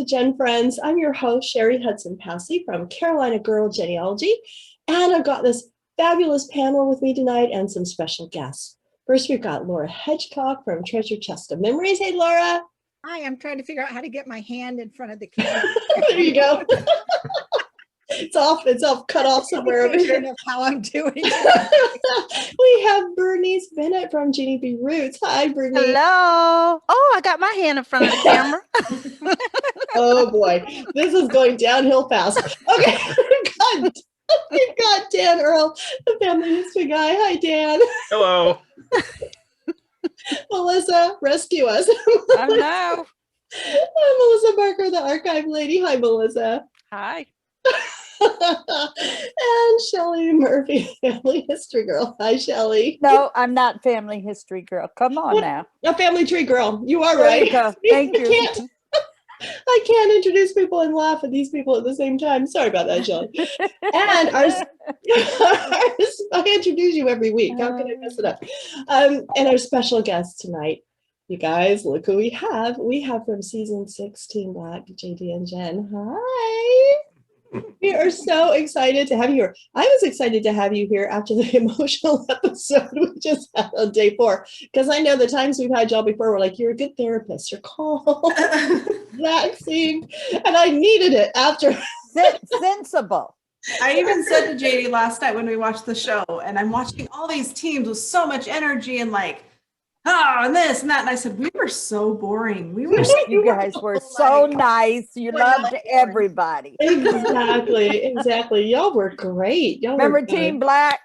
to GenFriends. I'm your host, Cheri Hudson Passey from Carolina Girl Genealogy, and I've got this fabulous panel with me tonight and some special guests. First, we've got Laura Hedgecock from Treasure Chest of Memories. Hey, Laura. Hi, I'm trying to figure out how to get my hand in front of the camera. There you go. It's off, cut off somewhere over here. Of how I'm doing. We have Bernice Bennett from Genealogists. Hi, Bernice. Hello. Oh, I got my hand in front of the camera. Oh boy, this is going downhill fast. Okay, we've got Dan Earl, the Family History Guy. Hi, Dan. Hello. Melissa, rescue us. Hello. Melissa Barker, the archive lady. Hi, Melissa. Hi. And Shelley Murphy, Family History Girl. Hi, Shelley. No, I'm not family history girl. Come on now. A family tree girl. You are There right. you go. Thank you. I can't introduce people and laugh at these people at the same time. Sorry about that, Shelley. And I introduce you every week. How can I mess it up? And our special guest tonight, you guys, look who we have. We have from season 16 Black, JD and Jenn. Hi. We are so excited to have you here. I was excited to have you here after the emotional episode we just had on day 4, because I know the times we've had y'all before, we're like, you're a good therapist, you're calm, relaxing, and I needed it after. Sensible. I even said to JD last night when we watched the show, and I'm watching all these teams with so much energy and like, and this and that. And I said, we were so boring. You guys were so nice. You loved everybody. Exactly. Y'all were great. Y'all remember Team Black?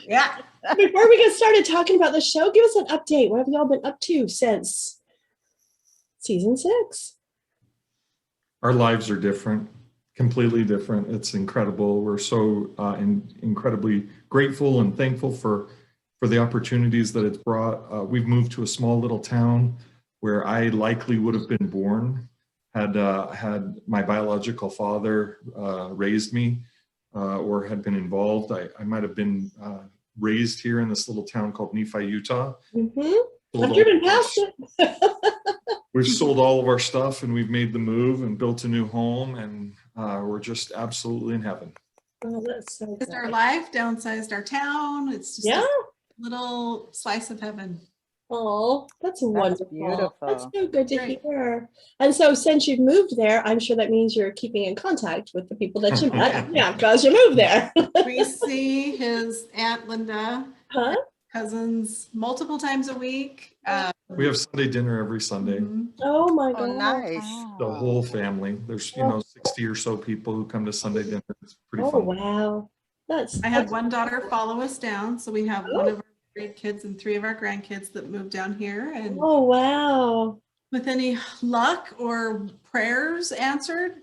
Yeah. Before we get started talking about the show, give us an update. What have y'all been up to since season 6? Our lives are different, completely different. It's incredible. We're so incredibly grateful and thankful for the opportunities that it's brought. We've moved to a small little town where I likely would have been born had my biological father raised me or had been involved. I might have been raised here in this little town called Nephi, Utah. Mm-hmm. I've driven past it. We've sold all of our stuff and we've made the move and built a new home, and we're just absolutely in heaven. Oh, that's so It's our life, downsized our town. It's just a little slice of heaven. Oh, that's wonderful. Beautiful. That's so good to hear. And so since you've moved there, I'm sure that means you're keeping in contact with the people that you met. Yeah, because you moved there. We see his Aunt Linda, cousins multiple times a week. We have Sunday dinner every Sunday. Oh my God. Nice. The whole family. There's 60 or so people who come to Sunday dinner. It's pretty fun. Wow. I had one daughter follow us down, so we have one of our great kids and 3 of our grandkids that moved down here. And oh wow. with any luck or prayers answered,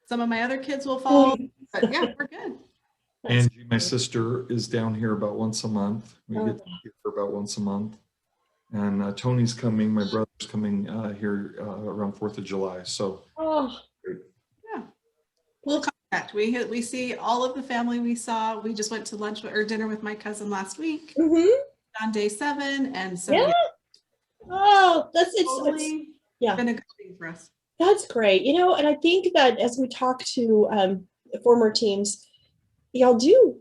some of my other kids will follow. But yeah, we're good. Angie, my sister, is down here about once a month. We get to see her about once a month. And Tony's coming, my brother's coming here around 4th of July. So yeah, we'll contact. We see all of the family we saw. We just went to lunch or dinner with my cousin last week on day 7. And so it's been a good thing for us. That's great. And I think that as we talk to former teams, y'all do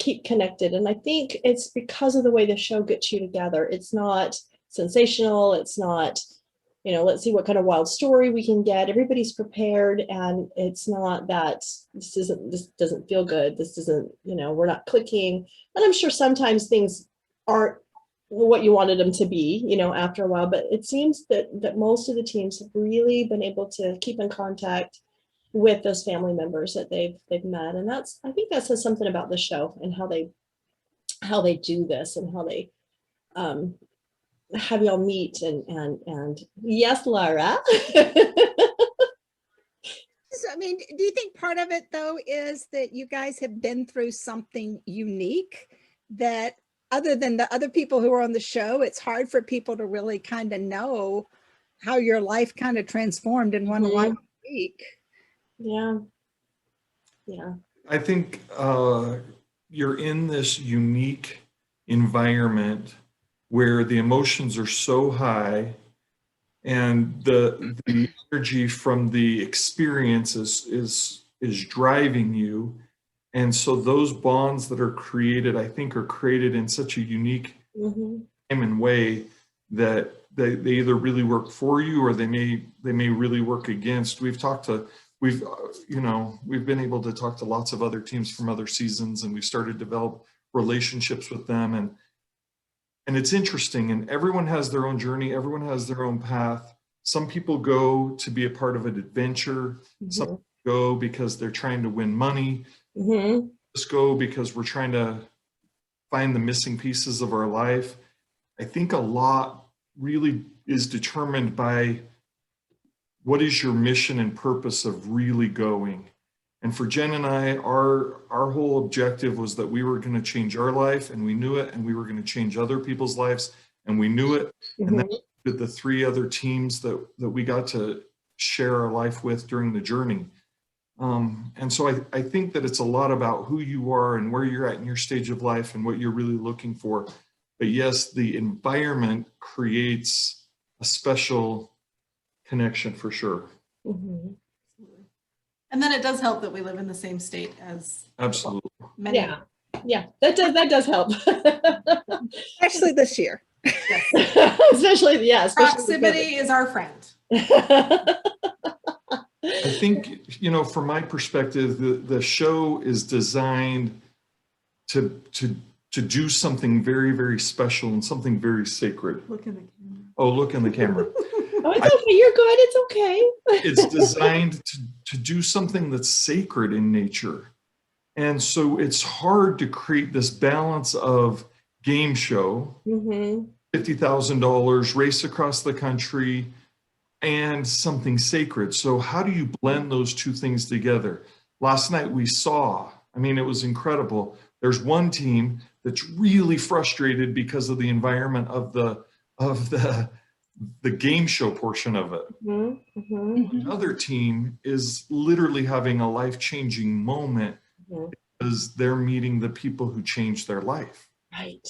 keep connected, and I think it's because of the way the show gets you together. It's not sensational, it's not let's see what kind of wild story we can get. Everybody's prepared, and it's not that this doesn't feel good, this isn't we're not clicking. And I'm sure sometimes things aren't what you wanted them to be after a while, but it seems that most of the teams have really been able to keep in contact with those family members that they've met. And I think that says something about the show and how they do this and how they have y'all meet and yes, Laura. So, I mean, do you think part of it though is that you guys have been through something unique that other than the other people who are on the show, it's hard for people to really kind of know how your life kind of transformed in one week? Yeah. I think you're in this unique environment where the emotions are so high and the energy from the experience is driving you. And so those bonds that are created, I think, are created in such a unique time and way that they either really work for you or they may really work against. We've been able to talk to lots of other teams from other seasons, and we've started to develop relationships with them. And it's interesting, and everyone has their own journey. Everyone has their own path. Some people go to be a part of an adventure. Some people go because they're trying to win money. Just go because we're trying to find the missing pieces of our life. I think a lot really is determined by what is your mission and purpose of really going. And for Jen and I, our whole objective was that we were going to change our life, and we knew it, and we were going to change other people's lives, and we knew it. And then the 3 other teams that we got to share our life with during the journey. And so I think that it's a lot about who you are and where you're at in your stage of life and what you're really looking for. But yes, the environment creates a special connection for sure. And then it does help that we live in the same state as Absolutely. many. Yeah, that does help. Especially this year. Yes. especially Proximity is our friend. I think, from my perspective, the show is designed to do something very, very special and something very sacred. Look in the camera. Oh, look in the camera. Oh, it's okay. You're good. It's okay. It's designed to do something that's sacred in nature. And so it's hard to create this balance of game show, $50,000, race across the country, and something sacred. So how do you blend those two things together? Last night we saw, it was incredible. There's one team that's really frustrated because of the environment of the game show portion of it. Another team is literally having a life-changing moment because they're meeting the people who changed their life. Right.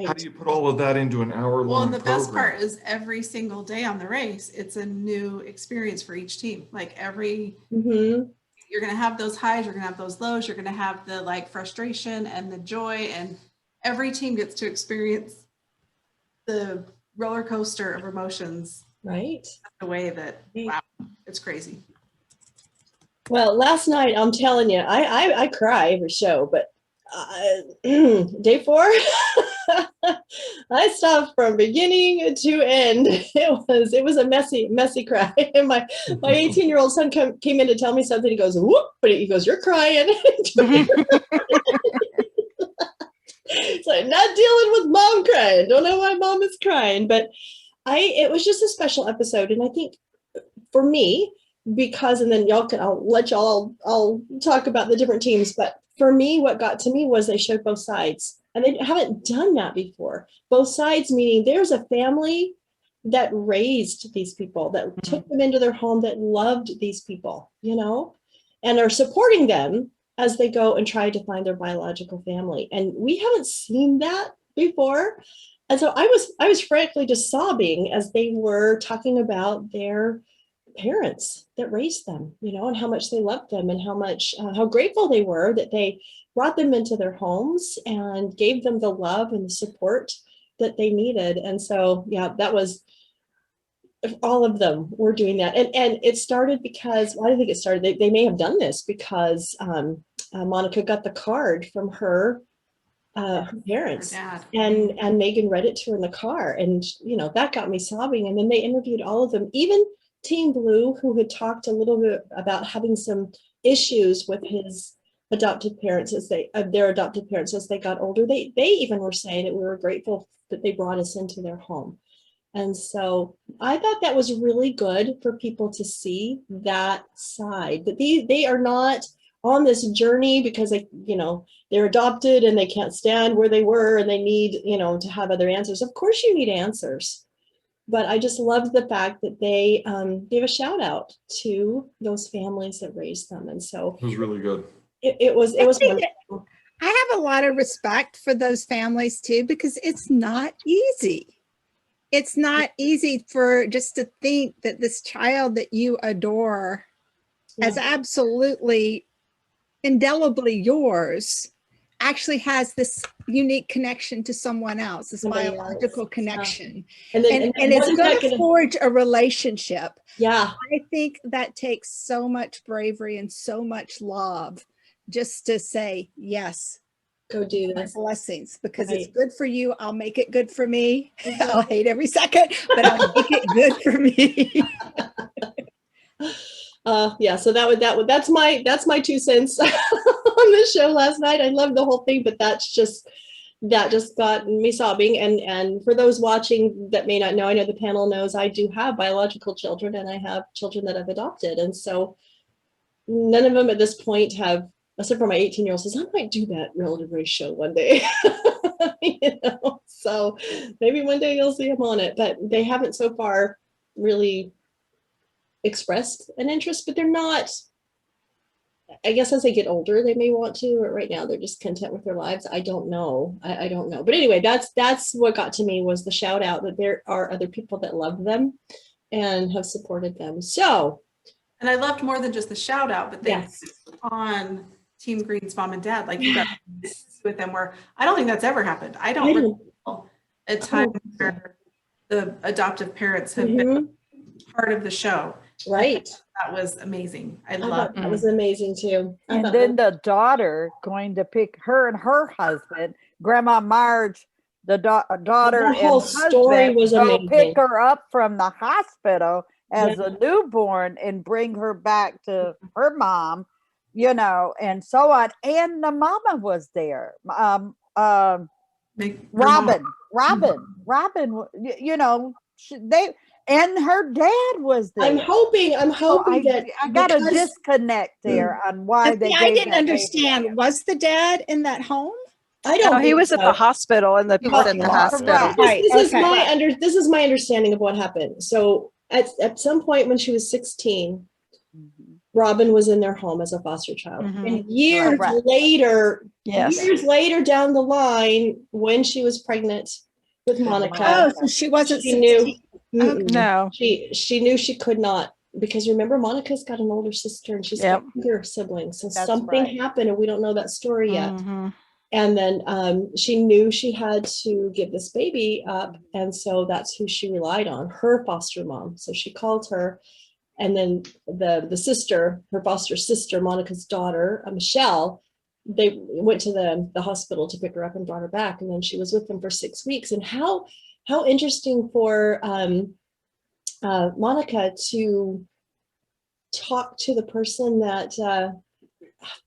How do you put all of that into an hour-long Well, and the program? best part is every single day on the race, it's a new experience for each team. Like you're going to have those highs, you're going to have those lows, you're going to have the frustration and the joy, and every team gets to experience the roller coaster of emotions. Right. The way that, wow, it's crazy. Well, last night, I'm telling you, I cry every show, but day 4, I stopped from beginning to end. It was a messy cry. And my 18-year-old son came in to tell me something. He goes, whoop, but he goes, you're crying. It's like, not dealing with mom crying. Don't know why mom is crying, but it was just a special episode. And I think for me, because, and then I'll talk about the different teams, but for me, what got to me was they showed both sides, and they haven't done that before. Both sides, meaning there's a family that raised these people, that took them into their home, that loved these people, and are supporting them as they go and try to find their biological family. And we haven't seen that before. And so I was frankly just sobbing as they were talking about their parents that raised them, and how much they loved them, and how grateful they were that they brought them into their homes and gave them the love and the support that they needed. And so, that was, all of them were doing that. And it started because, well, I think it started, they may have done this because Monica got the card from her parents, and Megan read it to her in the car, and that got me sobbing. And then they interviewed all of them, even Team Blue, who had talked a little bit about having some issues with his adoptive parents their adoptive parents as they got older. They even were saying that we were grateful that they brought us into their home. And so I thought that was really good for people to see that side, that they are not on this journey because they're adopted and they can't stand where they were and they need, to have other answers. Of course you need answers, but I just loved the fact that they gave a shout out to those families that raised them. And so it was really good. It was wonderful. I have a lot of respect for those families too, because it's not easy. it's not easy for just to think that this child that you adore as absolutely indelibly yours actually has this unique connection to someone else, this Somebody biological else. connection. And then And what it's is going that to gonna- forge a relationship. Yeah. I think that takes so much bravery and so much love just to say, yes, Go do my this. blessings, because it's Right. good for you. I'll make it good for me. I'll hate every second, but I'll make it good for me. Yeah, so that's my 2 cents on the show last night. I loved the whole thing, but that just got me sobbing. And for those watching that may not know, I know the panel knows I do have biological children, and I have children that I've adopted. And so none of them at this point have, except for my 18-year-old says, I might do that relative race show one day. So maybe one day you'll see them on it, but they haven't so far really expressed an interest, but they're not, I guess as they get older, they may want to, but right now they're just content with their lives. I don't know. I don't know. But anyway, that's what got to me, was the shout out that there are other people that love them and have supported them. So, And I loved more than just the shout out, but they yes. on Team Green's mom and dad, like you got with them, where I don't think that's ever happened. I don't recall a time where the adoptive parents have been part of the show. Right. That was amazing. I thought love that was amazing too. I And thought then the daughter going to pick her and her husband, Grandma Marge, the daughter That whole and story husband, was go amazing. pick her up from the hospital as Yeah. a newborn and bring her back to her mom, you know, and so on. And the mama was there. Robin, you know, they and her dad was there. I'm hoping So that I got a because- disconnect there on why they See, gave I didn't that understand. baby. Was the dad in that home? I don't. No, he think was at so. the hospital and the He was in the at the hospital. Correct. Right. This is Okay. this is my understanding of what happened. So at some point when she was 16, Robin was in their home as a foster child. And years Right. later, Yes. years later down the line, when she was pregnant with Monica, Oh, so she wasn't she knew. 16. Mm-mm. No. She knew she could not, because remember, Monica's got an older sister and she's Yep. got younger siblings. So That's something right. happened and we don't know that story yet. Mhm. And then she knew she had to give this baby up. And so that's who she relied on, her foster mom. So she called her. And then the sister, her foster sister, Monica's daughter, Michelle, they went to the hospital to pick her up and brought her back. And then she was with them for 6 weeks. And how interesting for Monica to talk to the person that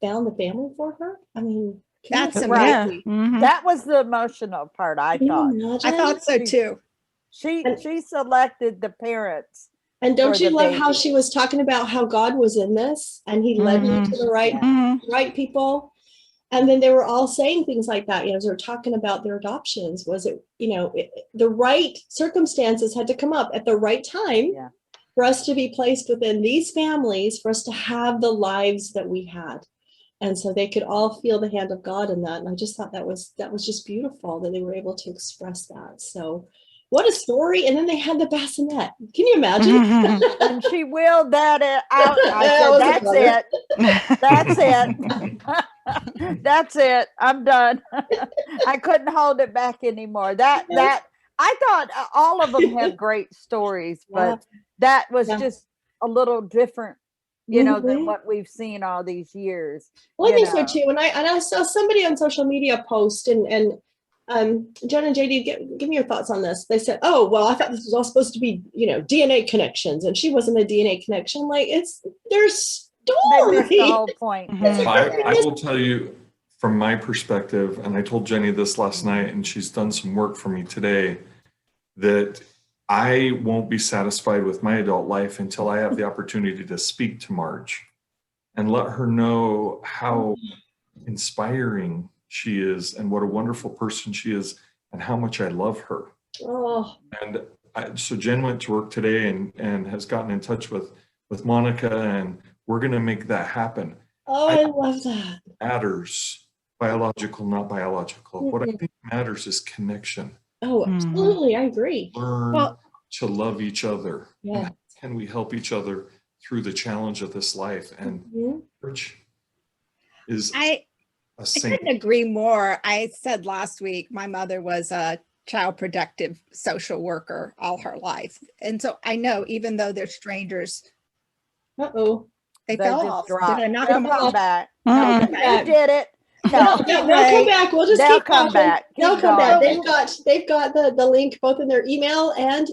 found the family for her. I mean, That's Right. amazing. Yeah. Mhm. That was the emotional part, I can you thought. imagine? I thought so too. She selected the parents. And don't for you the love how baby. she was talking about how God was in this and he led her to the right, Mhm. right people? And then they were all saying things like that, as they were talking about their adoptions. Was it, the right circumstances had to come up at the right time Yeah. for us to be placed within these families, for us to have the lives that we had. And so they could all feel the hand of God in that. And I just thought that was just beautiful that they were able to express that. So what a story. And then they had the bassinet. Can you imagine? And she willed that out. I That was said, that's it. That's it. I'm done. I couldn't hold it back anymore. That I thought all of them have great stories, but that was Yeah. just a little different, than Mhm. what we've seen all these years. Well, I you think so know. too. And I saw somebody on social media post and Jenn and JD, give me your thoughts on this. They said, oh, well, I thought this was all supposed to be, DNA connections, and she wasn't a DNA connection. Like, it's their They story. missed the whole point. Mhm. I will tell you from my perspective, and I told Jenny this last night, and she's done some work for me today, that I won't be satisfied with my adult life until I have the opportunity to speak to Marge and let her know how inspiring she is and what a wonderful person she is and how much I love her. Oh, And so Jen went to work today and has gotten in touch with Monica, and we're going to make that happen. I love that. Matters, biological, not biological. What I think matters is connection. Oh, absolutely. I agree. Learn Well, to love each other. yeah. Can we help each other through the challenge of this life? And church is I a couldn't saint. agree more. I said last week, my mother was a child protective social worker all her life. And so I know, even though they're strangers, Uh-oh. they They fell just off. dropped. Did I knock They'll them come off? back. They'll No, come back. you did it. No, They'll come back. We'll just they'll keep come talking. back. They'll Keep come back. going. They've got the link both in their email, and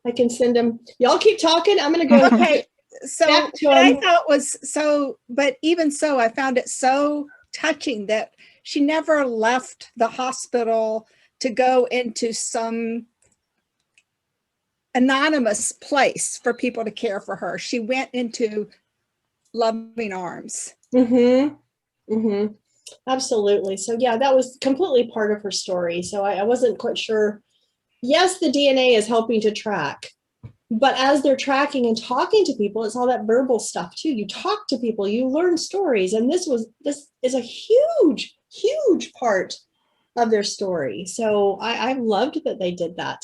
I can send them. Y'all keep talking. I'm gonna go. Okay. So Back to what I 'em. thought was so, but even so, I found it so touching that she never left the hospital to go into some anonymous place for people to care for her. She went into loving arms. Absolutely. So yeah, that was completely part of her story. So I wasn't quite sure. Yes, the DNA is helping to track, but as they're tracking and talking to people, it's all that verbal stuff too. You talk to people, you learn stories, and this is a huge, huge part of their story. So I loved that they did that.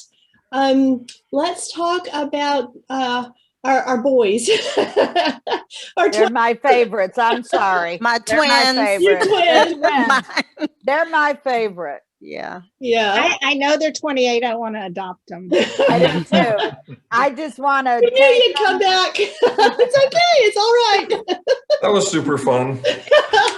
Let's talk about our boys. They're my favorites. I'm sorry. My They're my twins. Your favorite. twins. Mine. They're my favorite. Yeah. Yeah. I know they're 28. I want to adopt them. I do too. I just want to We knew you'd come back. It's okay. It's all right. That was super fun.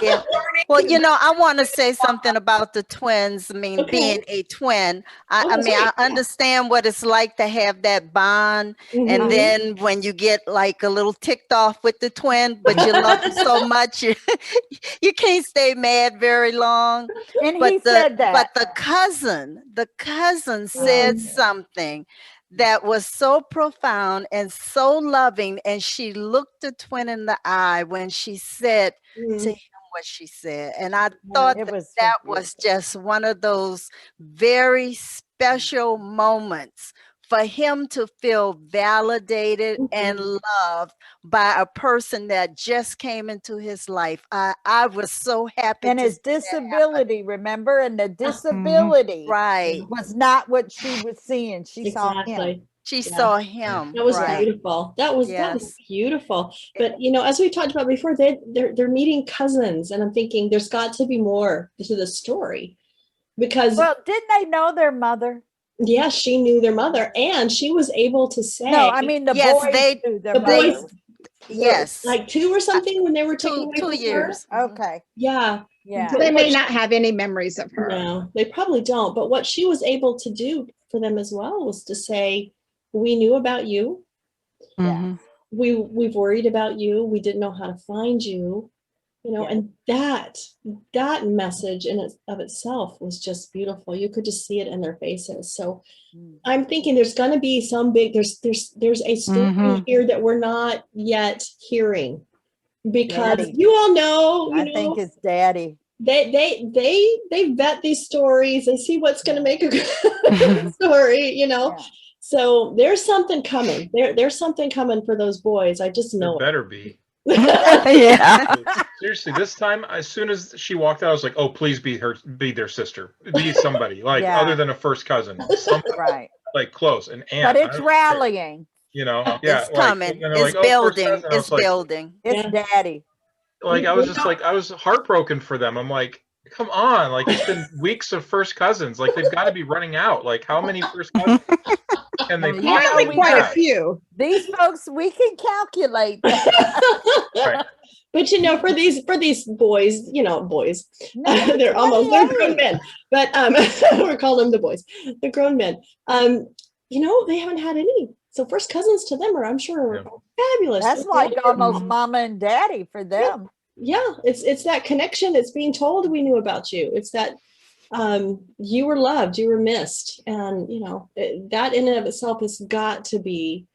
Yeah. Well, I want to say something about the twins. I mean, Okay. being a twin, Oh, I that's mean, right. I understand what it's like to have that bond. Mhm. And then when you get like a little ticked off with the twin, but you love them so much, you can't stay mad very long. And But he said that. But the cousin said something that was so profound and so loving, and she looked the twin in the eye when she said to him what she said, and I thought It was so that was just one of those very special moments for him to feel validated and loved by a person that just came into his life. I was so happy. And to his see that disability, remember? And the disability right. was not what she was seeing. She saw him. Exactly. She Yeah. saw him. That was right. beautiful. That was Yes. beautiful. But as we talked about before, they're meeting cousins, and I'm thinking there's got to be more to the story, because Well, didn't they know their mother? yeah, she knew their mother, and she was able to say, No, I mean the Yes, boys they- knew their the mother. boys, Yes. like 2 or something when they were taken away 2 from her? years. Okay. Yeah. Yeah. So they may not have any memories of her. No, they probably don't. But what she was able to do for them as well was to say, we knew about you. Yeah. We've worried about you. We didn't know how to find you. Yeah. And that message in of itself was just beautiful. You could just see it in their faces. So I'm thinking there's going to be some big, there's a story here that we're not yet hearing, because Daddy. you all know, I think it's Daddy. they vet these stories. They see what's going to make a good story, Yeah. So there's something coming. There's something coming for those boys. I just know There better be. Yeah. Seriously, this time, as soon as she walked out, I was like, "Oh, please be their sister, be somebody like Yeah. other than a first cousin, somebody Right. like close, an aunt." But I it's don't care, rallying. yeah. It's coming. And they're It's like, "Oh, first building. cousin." I It's was like, building. It's Daddy. I was just like, I was heartbroken for them. I'm like, come on, like it's been weeks of first cousins. Like they've got to be running out. Like how many first cousins can they Well, possibly Quite a have? few. These folks, we can calculate that. Right. But for these boys, boys, No, they're 28. grown men, but we're calling them the boys, the grown men. They haven't had any. So first cousins to them I'm sure are fabulous. That's like almost mama and daddy for them. Yeah, it's that connection. It's being told we knew about you. It's that you were loved, you were missed, and that in and of itself has got to be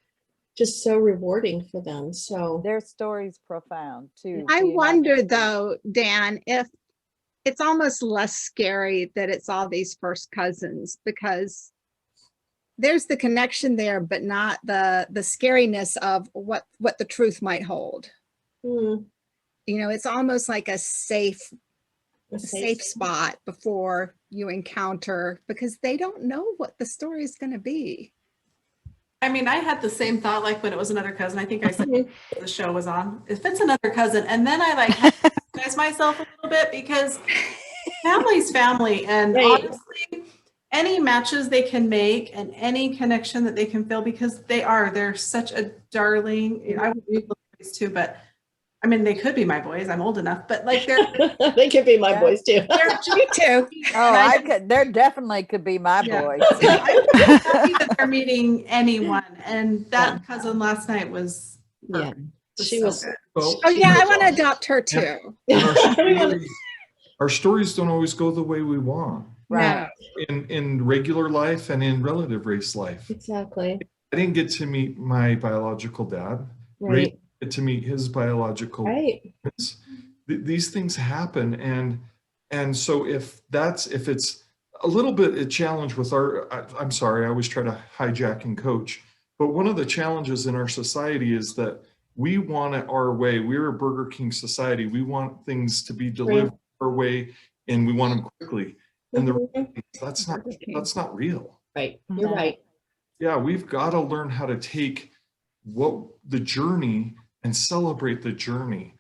just so rewarding for them. So Their story's profound too. I wonder though, Dan, if it's almost less scary that it's all these first cousins, because there's the connection there, but not the scariness of what the truth might hold. It's almost like a safe spot before you encounter, because they don't know what the story is going to be. I mean, I had the same thought like when it was another cousin. I think I said the show was on. If it's another cousin, and then I like had to recognize myself a little bit because family's family, and Right. honestly, any matches they can make and any connection that they can feel, because they're such a darling. I would be little boys too, but I mean, they could be my boys. I'm old enough, but like They could be my Yeah. boys too. they're Me too. Oh, I could. There definitely could be my Yeah. boy. I'm happy that they're meeting anyone, and that cousin last night was Yeah. was She so was. good. Well, Oh yeah, I want to adopt her too. and We wanna- our stories don't always go the way we want Right. in regular life and in relative race life. Exactly. I didn't get to meet my biological dad. Ray Right. didn't get to meet his biological Right. parents. These things happen, and so if it's a little bit a challenge with I'm sorry, I always try to hijack and coach, but one of the challenges in our society is that we want it our way. We're a Burger King society. We want things to be delivered our way, and we want them quickly. And Mhm. that's not real. Right. You're No. right. Yeah, we've got to learn how to take the journey and celebrate the journey,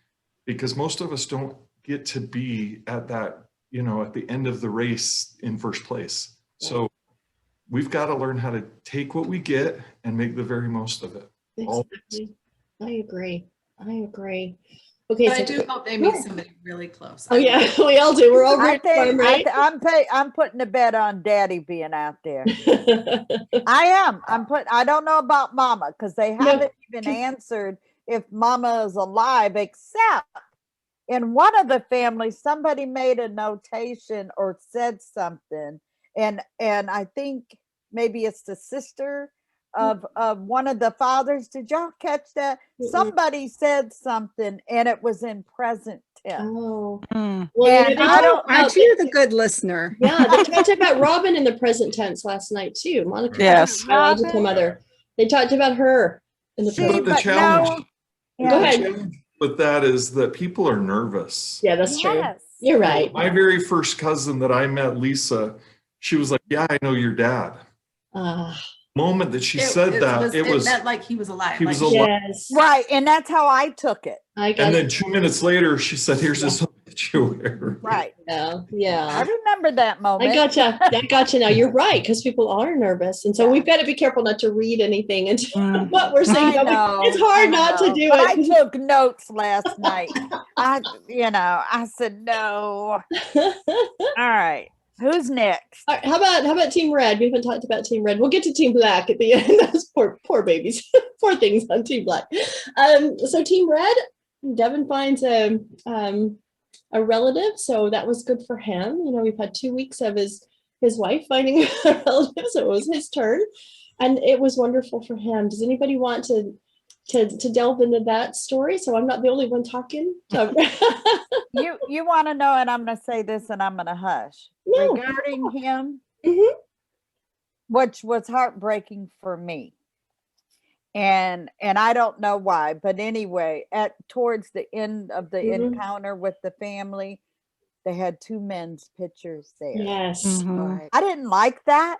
because most of us don't get to be at that, at the end of the race in first place. So we've got to learn how to take what we get and make the very most of it. Exactly. I agree. Okay. But I So do hope they meet somebody really close. oh yeah, we all do. We're all I rooting for them, think right? I'm putting a bet on Daddy being out there. I am. I don't know about Mama, because they haven't even answered if Mama is alive, except in one of the families, somebody made a notation or said something, and I think maybe it's the sister of one of the fathers. Did y'all catch that? Mm-mm. Somebody said something, and it was in present tense. Oh. Mm. Well, And they I don't- talked about- Aren't you the good listener? Yeah, they talked about Robin in the present tense last night too. Monica, Yes. biological Robin? mother. They talked about her in the See, present. But the but challenge, no. Go Yeah. ahead. the challenge with that is that people are nervous. Yeah, that's true. Yes. You're right. My very first cousin that I met, Lisa, she was like, "Yeah, I know your dad." Ah, Moment that she said that, it was, meant like he was alive. he was like, alive. yes. Right, and that's how I took it. I got And then it. 2 minutes later, she said, "Here's this obituary." Right. Yeah. I Yeah. remember that moment. I gotcha. I gotcha now. You're right, because people are nervous. And so Yeah. we've got to be careful not to read anything into Mm. what we're saying. I know, It's hard not to know. do But I it. took notes last night. I said no. All right. Who's next? All right, how about Team Red? We haven't talked about Team Red. We'll get to Team Black at the end. Those poor babies, poor things on Team Black. So Team Red, Devin finds a relative, so that was good for him. We've had 2 weeks of his wife finding a relative, so it was his turn, and it was wonderful for him. Does anybody want to delve into that story? So I'm not the only one talking. You want to know, and I'm going to say this, and I'm going to hush. No. Regarding him, Mhm. which was heartbreaking for me, and I don't know why, but anyway, towards the end of the Mhm. encounter with the family, they had 2 men's pictures there. Yes. Mhm. I didn't like that,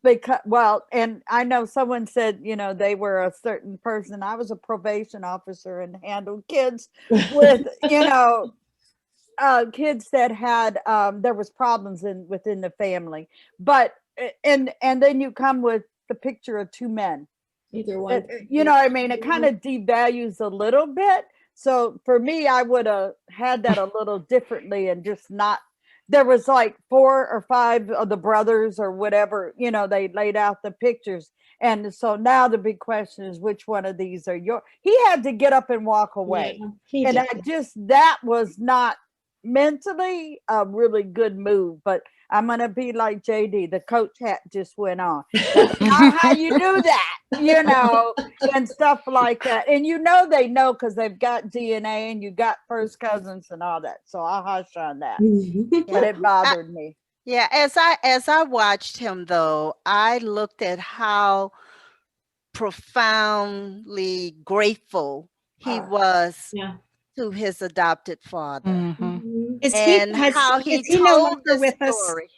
because, well, and I know someone said, they were a certain person. I was a probation officer and handled kids with, kids that had, there was problems within the family, but, and then you come with the picture of 2 men. Either one. You know what I mean? It kind of devalues a little bit. So for me, I would have had that a little differently, and just not, there was like 4 or 5 of the brothers or whatever, they laid out the pictures. And so now the big question is, which one of these are yours? He had to get up and walk away. Yeah, he And did. that was not mentally a really good move. But I'm going to be like JD, the coach hat just went on. That's not how you do that, and stuff like that. And they know, because they've got DNA and you got first cousins and all that. So I'll hush on that. But it bothered me. Yeah, as I watched him though, I looked at how profoundly grateful he was Yeah. to his adopted father. Mm-hmm. Mm-hmm. Mhm. and how he is he no told longer the with us? story.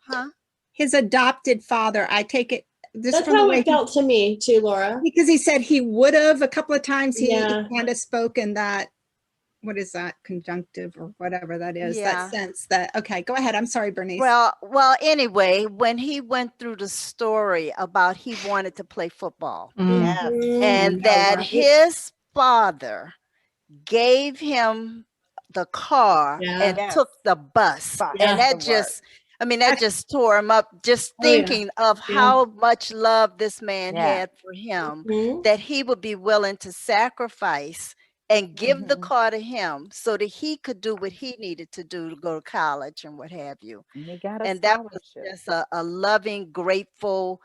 Huh? His adopted father, I take it. That's how it felt to me too, Laura. Because he said he would have a couple of times. He Yeah. kind of spoke in that, what is that, conjunctive or whatever that is, Yeah. that sense that, okay, go ahead. I'm sorry, Bernice. Well, anyway, when he went through the story about he wanted to play football and that his father gave him the car and took the bus. And that just tore him up, just thinking of how much love this man had for him, that he would be willing to sacrifice and give the car to him so that he could do what he needed to do to go to college and what have you. And that was just a loving, grateful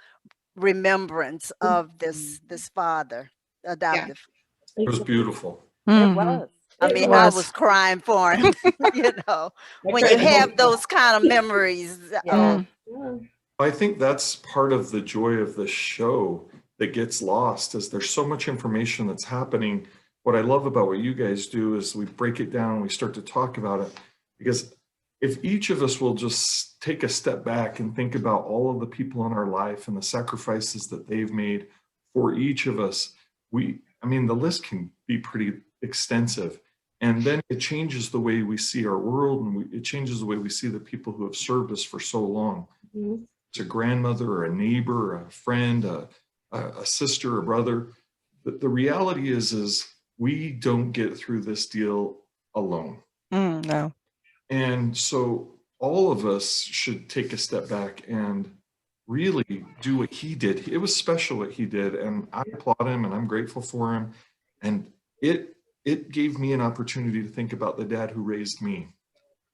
remembrance of this father, adoptive. It was beautiful. It was. I mean, I was crying for him, you know, when you have those kind of memories. I think that's part of the joy of the show that gets lost, is there's so much information that's happening. What I love about what you guys do is we break it down and we start to talk about it, because if each of us will just take a step back and think about all of the people in our life and the sacrifices that they've made for each of us, the list can be pretty extensive. And then it changes the way we see our world, and it changes the way we see the people who have served us for so long. It's a grandmother or a neighbor, or a friend, a sister, a brother. The reality is we don't get through this deal alone. No. And so all of us should take a step back and really do what he did. It was special what he did, and I applaud him and I'm grateful for him. And it gave me an opportunity to think about the dad who raised me.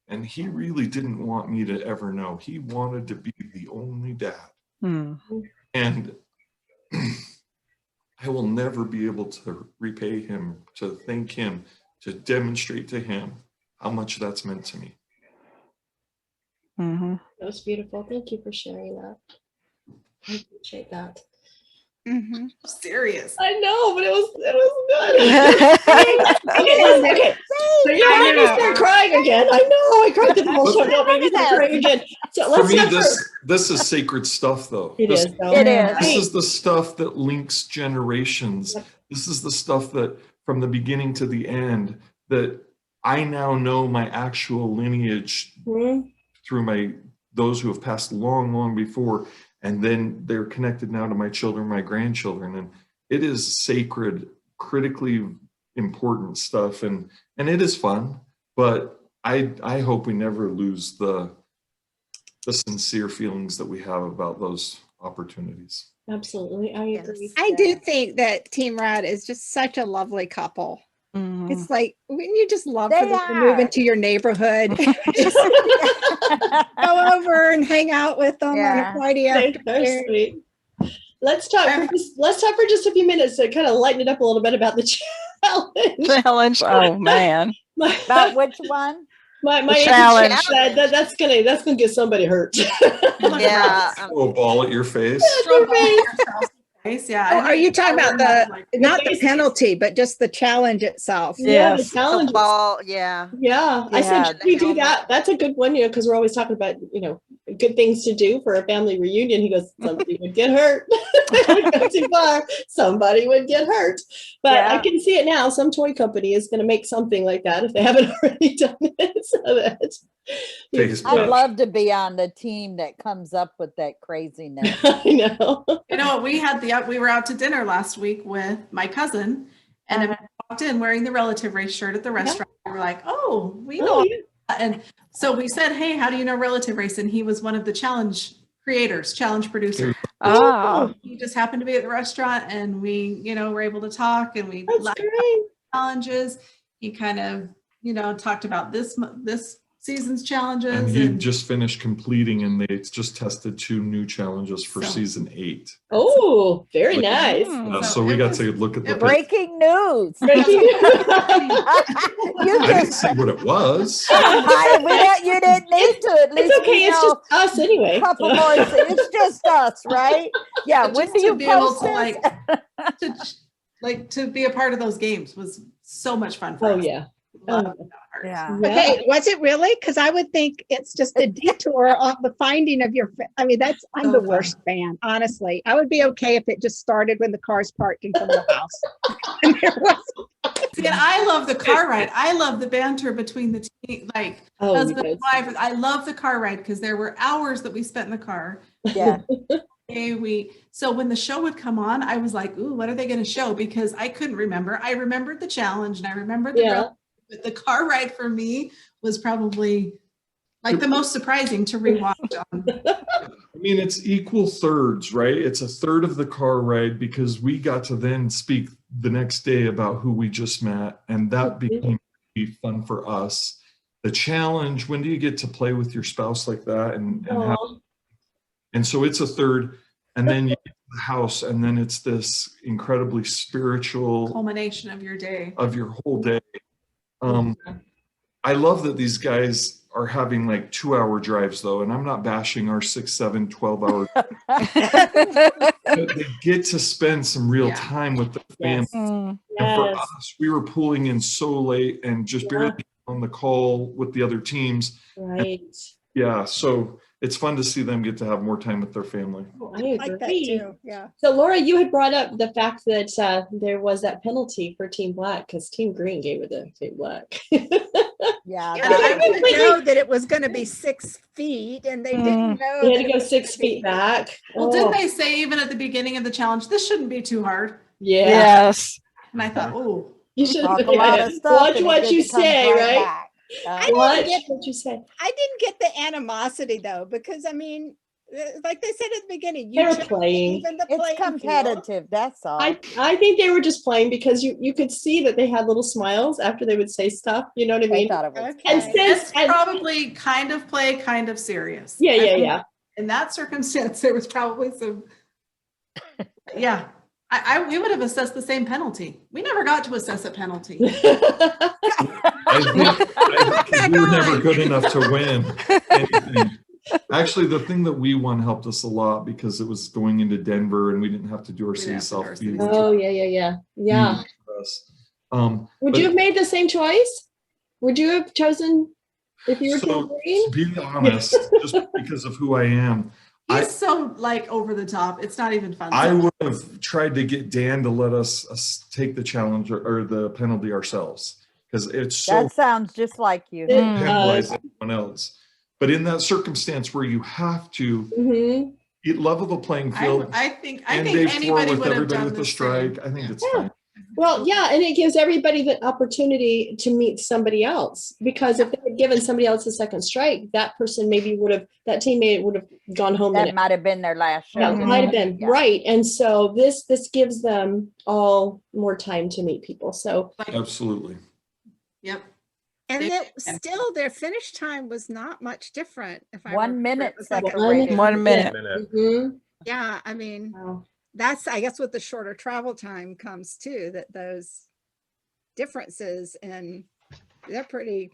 And he really didn't want me to ever know. He wanted to be the only dad. And I will never be able to repay him, to thank him, to demonstrate to him how much that's meant to me. That was beautiful. Thank you for sharing that. I appreciate that. Serious. I know, but it was good. Okay. So you're making me start crying again. I know. I cried through the whole show. Don't make me start crying again. So let's For me, this is sacred stuff, though. It is. This is the stuff that links generations. This is the stuff that, from the beginning to the end, that I now know my actual lineage through those who have passed long before. And then they're connected now to my children, my grandchildren. And it is sacred, critically important stuff. And it is fun, but I hope we never lose the sincere feelings that we have about those opportunities. Absolutely. I agree. I do think that Team Rad is just such a lovely couple. It's like, wouldn't you just love for them to move into your neighborhood? Just go over and hang out with them on a Friday afternoon. They're sweet. Let's talk for just a few minutes to kind of lighten it up a little bit about the challenge. Oh man. About which one? My challenge. That's gonna get somebody hurt. Throw a ball at your face. Yeah. Oh, are you talking about not the penalty, but just the challenge itself? Yeah, the challenge. Ball, yeah. I said, should we do that? That's a good one, because we're always talking about, good things to do for a family reunion. He goes, somebody would get hurt. It would go too far. Somebody would get hurt. But I can see it now. Some toy company is going to make something like that if they haven't already done it. So that I'd love to be on the team that comes up with that craziness. I know. You know what? We were out to dinner last week with my cousin, and I walked in wearing the relative race shirt at the restaurant. We were like, "Oh, we know." And so we said, "Hey, how do you know relative race?" And he was one of the challenge producers. He just happened to be at the restaurant, and we, were able to talk, and we laughed about challenges. He kind of, talked about this season's challenges. And he just finished completing, and they just tested 2 new challenges for season 8. Oh, very nice. So we got to look at the breaking news. I didn't see what it was. You didn't need to. At least it's okay. It's just us anyway. Couple more. It's just us, right? Yeah. When do you be able to to be a part of those games was so much fun for us. Yeah. love Oh, Without Heart. Yeah. Yeah. Okay, was it really? Because I would think it's just a detour on the finding of your, I'm So the fun. worst fan, honestly. I would be okay if it just started when the car's parked in front of the house. And there was, See, and I love the car ride. I love the banter between the team, like Oh, husband you and wife. I love the car ride because there were hours that we spent in the car. Yeah. So when the show would come on, I was like, ooh, what are they going to show? Because I couldn't remember. I remembered the challenge and I remembered the Yeah. grill, but the car ride for me was probably like the most surprising to rewatch on. I mean, it's equal thirds, right? It's a third of the car ride because we got to then speak the next day about who we just met, and that became really fun for us. The challenge, when do you get to play with your spouse like that? And so it's a third, and then you get to the house, and then it's this incredibly spiritual Culmination of your day. of your whole day. I love that these guys are having like 2-hour drives though, and I'm not bashing our 6, 7, 12-hour. They get to spend some real Yeah. time with the family. Mm. And for Yes. us, we were pulling in so late and just barely on the call with the other teams. Right. Yeah, so it's fun to see them get to have more time with their family. Oh, I like that agree. too, yeah. So Laura, you had brought up the fact that there was that penalty for Team Black because Team Green gave it to Team Black. Yeah. Yeah, that they was- didn't know that it was going to be 6 feet, and they didn't know. They had that to it go was 6 gonna be- feet back. Well, Oh, didn't they say even at the beginning of the challenge, this shouldn't be too hard? yeah. Yes. And I thought, oh, You should Talk a lot of stuff. watch and it what just you comes say, right? back. Watch get- what you say. I didn't get the animosity though, because like they said at the beginning, They were chose playing. even the It's playing field. competitive. That's all. I think they were just playing because you could see that they had little smiles after they would say stuff. You know what I They mean? thought it was. Okay. And fun. since it's probably kind of play, kind of serious. yeah, I yeah, think yeah. In that circumstance, there was probably some, yeah. We would have assessed the same penalty. We never got to assess a penalty. I think we were never good enough to win anything. Actually, the thing that we won helped us a lot because it was going into Denver and we didn't have to do our We didn't city have to do self our feed. Oh yeah, yeah. For us. Would But- you have made the same choice? Would you have chosen if you were So, Team Green? to be honest, just because of who I am, He's so like over the top. It's not even fun. I would have tried to get Dan to let us take the challenge or the penalty ourselves because it's so That sounds just like you. It penalize does. everyone else. But in that circumstance where you have to Mhm. level the playing field I think and day 4 anybody with would have everybody done with the the strike, same. I think it's Yeah. fine. Well, yeah, and it gives everybody the opportunity to meet somebody else because if they had given somebody else a second strike, that person maybe that teammate would have gone home. That might have been their last show. That might have been Yeah. right, and so this gives them all more time to meet people. So Absolutely. Yep. And They- that still their finish time was not much different. If I 1 remember. minute It was like a- separated. 1 minute. mhm. Yeah, I mean, Wow. that's I guess with the shorter travel time comes too, that those differences, and they're pretty,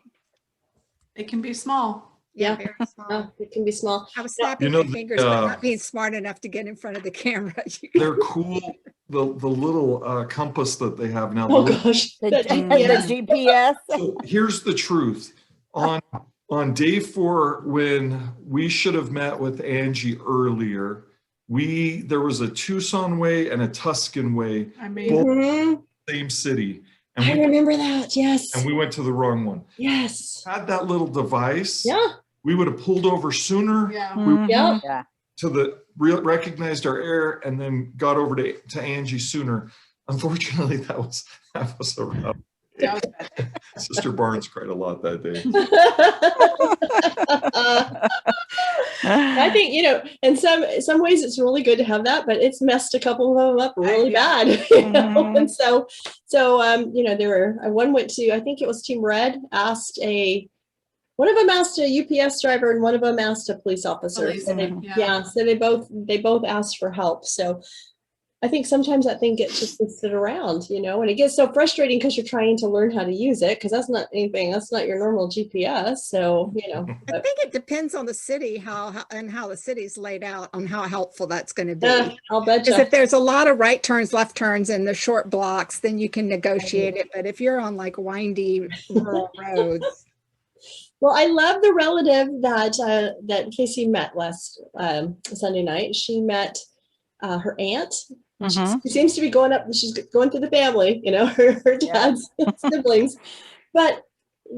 It can be small. Yeah. very small. Yeah, it can be small. I was snapping know, my fingers, but uh, not being smart enough to get in front of the camera. They're cool. The little compass that they have now. Oh gosh. The, that the GPS. GPS. So here's the truth. On day 4, when we should have met with Angie earlier, there was a Tucson way and a Tuscan way, I mean, Both- Mhm. same city. I And remember that. Yes. we went to the wrong one. Yes. Had that little device, Yeah. we would have pulled over sooner. yeah. Yeah. Yeah. Recognized our error and then got over to Angie sooner. Unfortunately, that was a rough. Yeah, it was bad. Sister Barnes cried a lot that day. I think, in some ways it's really good to have that, but it's messed a couple of them up really Yeah. bad. Mhm. And so one went to, I think it was Team Red, one of them asked a UPS driver and one of them asked a police officer. Policeman, So yeah. so they both asked for help. So I think sometimes that thing gets just to sit around, and it gets so frustrating because you're trying to learn how to use it, because that's not your normal GPS. So, I think it depends on the city, how the city's laid out on how helpful that's going to be. I'll Because betcha. if there's a lot of right turns, left turns, and the short blocks, then you can negotiate it. But if you're on like windy rural roads. Well, I love the relative that Casey met last Sunday night. She met her aunt. She seems to be she's going through the family, her dad's siblings. But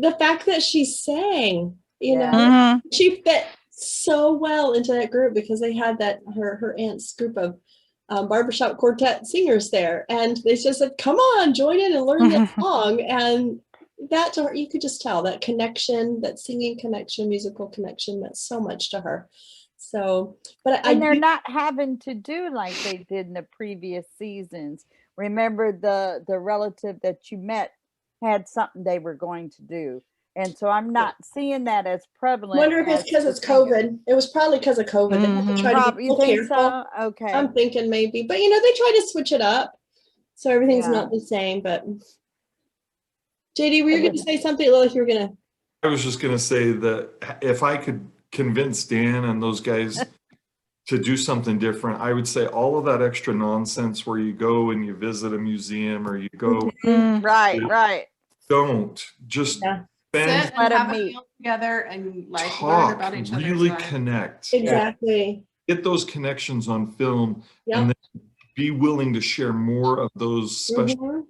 the fact that she sang, she fit so well into that group, because they had her aunt's group of barbershop quartet singers there. And they just said, come on, join in and learn this song. And that to her, you could just tell that connection, that singing connection, musical connection, meant so much to her. So, and they're not having to do like they did in the previous seasons. Remember, the relative that you met had something they were going to do. And so I'm not seeing that as prevalent. I wonder if it's because it's COVID. It was probably because of COVID. They had to try to be you think careful. so? Okay. I'm thinking maybe. But, they try to switch it up. So everything's not the same. But JD, were you going to say something? Like you were going to? I was just going to say that if I could convince Dan and those guys to do something different, I would say all of that extra nonsense where you go and you visit a museum or you go. Right. Don't just spend, sit and have a meal together and like talk, learn about each other. really connect. Exactly. Get those connections on film, and then be willing to share more of those special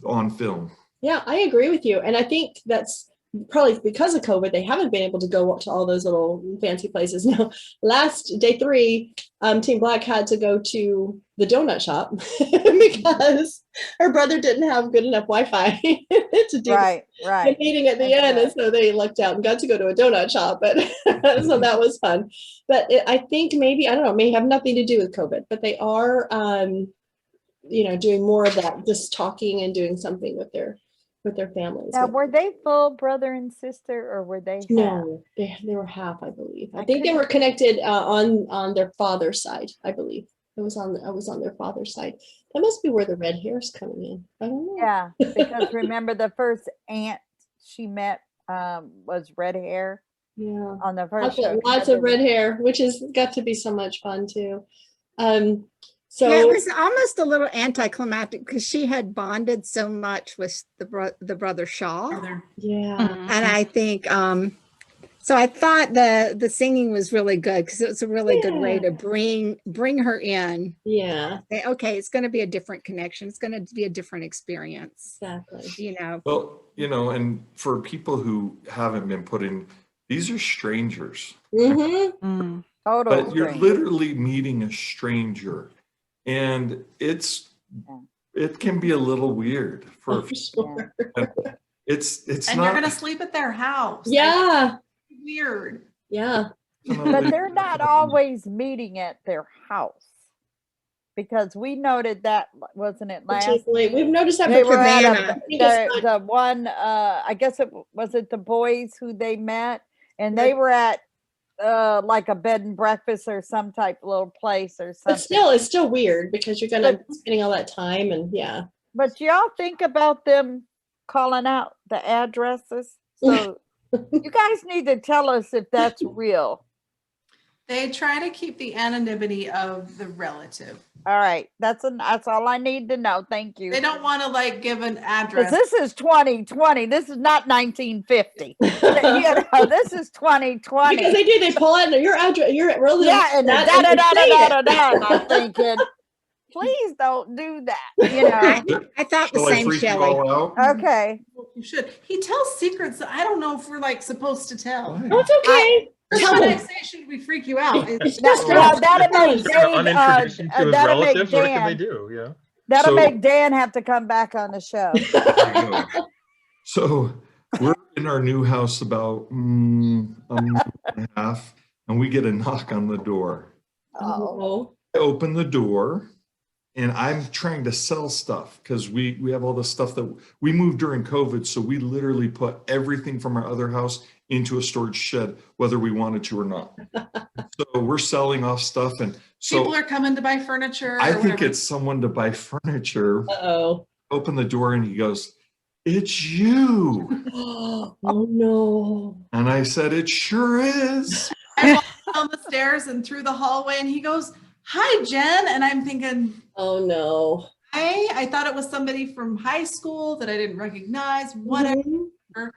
on film. Yeah, I agree with you. And I think that's probably because of COVID, they haven't been able to go to all those little fancy places. Now, last day 3, Team Black had to go to the donut shop because her brother didn't have good enough Wi-Fi to do the meeting at the end. And so they lucked out and got to go to a donut shop. But so that was fun. But I think maybe, I don't know, may have nothing to do with COVID, but they are, doing more of that, just talking and doing something with their families. Now, were they full brother and sister, or were they half? No, they were half, I believe. I think they were connected on their father's side, I believe. I was on their father's side. That must be where the red hair's coming in. I don't know. Yeah, because remember the first aunt she met was red hair. Yeah. On the first show. Lots of red hair, which has got to be so much fun too. So it was almost a little anticlimactic because she had bonded so much with the brother Shaw. Yeah. And I think so I thought the singing was really good because it was a really good way to bring her in. Yeah. Say, okay, it's going to be a different connection. It's going to be a different experience. Exactly. Well, and for people who haven't been put in, these are strangers. Mm-hmm. But you're literally meeting a stranger. And it can be a little weird for sure. It's and not, you're gonna sleep at their house. Yeah. Weird. Yeah. But they're not always meeting at their house, because we noted that, wasn't it last? We've noticed that they for were Savannah. at the one I guess it was the boys who they met, and they were at like a bed and breakfast or some type of little place or something. But it's still weird because you're gonna be spending all that time and But y'all think about them calling out the addresses. So you guys need to tell us if that's real. They try to keep the anonymity of the relative. All right, that's all I need to know. Thank you. They don't want to give an address. This is 2020. This is not 1950. This is 2020. Because they do. They pull out your address, your relative. Yeah, and and I'm thinking, please don't do that. I thought the same, Shelley. Okay. You should. He tells secrets that I don't know if we're supposed to tell. Oh, it's okay. Tell me. Should we freak you out? That'll make Dan. That'll make Dan. What can they do? Yeah. That'll make Dan have to come back on the show. So we're in our new house about a month and a half, and we get a knock on the door. Oh. I open the door, and I'm trying to sell stuff because we have all the stuff that we moved during COVID. So we literally put everything from our other house into a storage shed, whether we wanted to or not. So we're selling off stuff. And so People are coming to buy furniture. I or think whatever. it's someone to buy furniture. Uh-oh. Open the door and he goes, "It's you." Oh no. And I said, "It sure is." I walked down the stairs and through the hallway, and he goes, "Hi, Jen." And I'm thinking, Oh no. I thought it was somebody from high school that I didn't recognize, whatever. Mhm.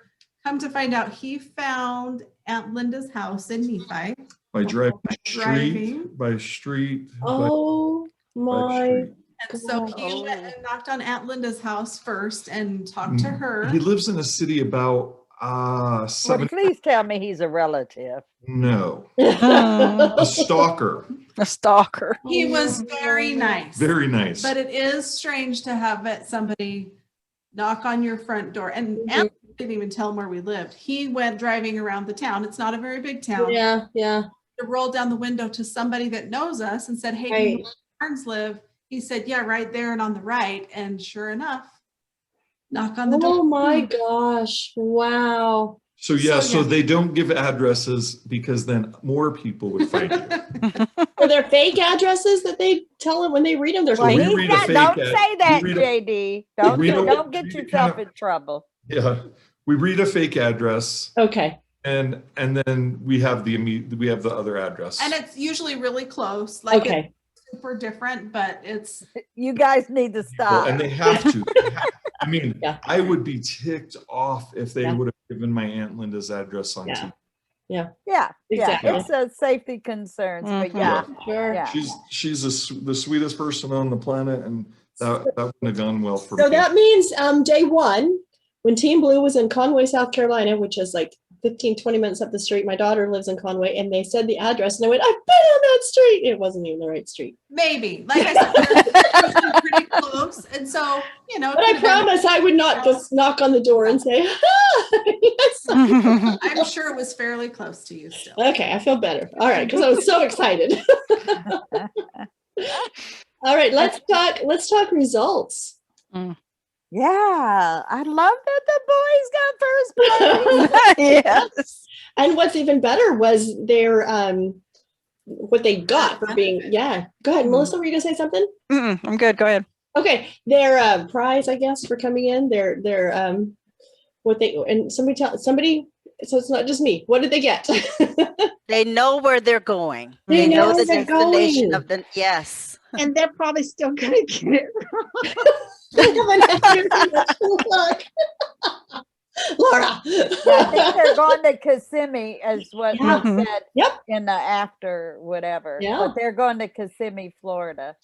Come to find out, he found Aunt Linda's house in Nephi. By driving Driving. by street. Oh by my. street. And so he Oh. went and knocked on Aunt Linda's house first and talked to her. He lives in a city about Well, 7. please tell me he's a relative. No, Mm, a stalker. a stalker. He was very nice. Very nice. But it is strange to have somebody knock on your front door. And Mhm. Aunt didn't even tell him where we lived. He went driving around the town. It's not a very big town. Yeah, yeah. To roll down the window to somebody that knows us and said, "Hey, do you know Right. where Barnes live?" He said, "Yeah, right there and on the right." And sure enough, knock on the door. Oh my gosh. Wow. So yeah, So, so yeah. they don't give addresses because then more people would find you. Are there fake addresses that they tell them when they read them? There's Well, Well, we like, read a fake don't ad- say that, we read a- JD. Don't, read a- don't get read a yourself kind of- in trouble. Yeah, we read a fake address okay. and then we have the other address. And it's usually really close. Like Okay. it's super different, but it's You guys need to Well, stop. and they have to. I mean, Yeah. I would be ticked off if they Yeah. would have given my Aunt Linda's address on Yeah. TV. Yeah, Exactly. it's a safety concerns, but Mhm. yeah, Sure. yeah. She's the sweetest person on the planet, and that wouldn't have gone well for So me. that means day one, when Team Blue was in Conway, South Carolina, which is like 15, 20 minutes up the street. My daughter lives in Conway, and they said the address, and I went, I've been on that street. It wasn't even the right street. maybe, like I said, they're pretty close. And so, you know, it But I could've been- promise I would not just knock on the door and say, yes. I'm sure it was fairly close to you still. Okay, I feel better. All right, because I was so excited. All right, let's talk results. Yeah, I love that the boys got first place. Yes. And what's even better was their what they got for being Go ahead, Melissa. Were you gonna say something? I'm good. Go ahead. Okay, their prize, I guess, for coming in. Their what they and somebody. So it's not just me. What did they get? They know where they're going. They They know know the they're destination going. of the, yes. And they're probably still gonna get it They haven't had much luck. Laura. Yeah, I think they're going to Kissimmee, as what Yeah. they said Yep. in the after whatever. Yeah. But they're going to Kissimmee, Florida.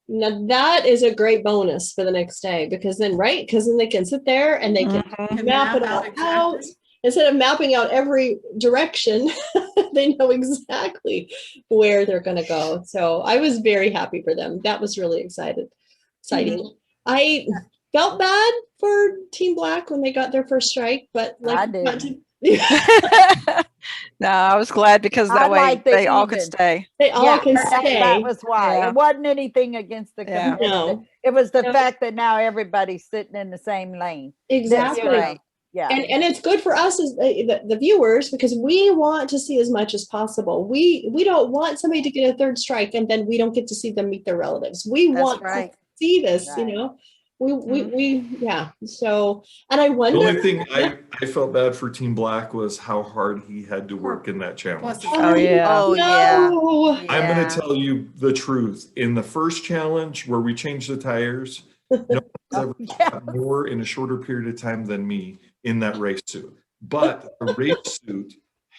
Now that is a great bonus for the next day because then they can sit there and they can Mhm. map it all out. Instead of mapping out every direction, they know exactly where they're going to go. So I was very happy for them. That was really exciting. I felt bad for Team Black when they got their first strike, but I didn't. No, I was glad because I that way like the they all could even. stay. they all Yeah, can that stay. was why. Yeah. It wasn't anything against the Yeah. competitive. No. It was the No. fact that now everybody's sitting in the same lane. Exactly. Right. Yeah. And it's good for us as the viewers because we want to see as much as possible. We don't want somebody to get a third strike and then we don't get to see them meet their relatives. We That's want right. to see this, Right. you know. We yeah. So and I The wonder. only thing I felt bad for Team Black was how hard he had to work in that challenge. Oh, yeah. Oh, yeah. no. I'm going Yeah. to tell you the truth. In the first challenge where we changed the tires, no one's ever got more in a shorter period of time than me in that race suit. But the race suit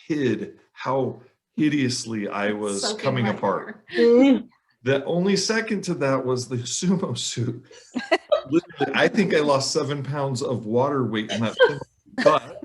hid how hideously I was Soaking coming wet apart. hair. Mm. The only second to that was the sumo suit. Literally, I think I lost 7 pounds of water weight in that thing. But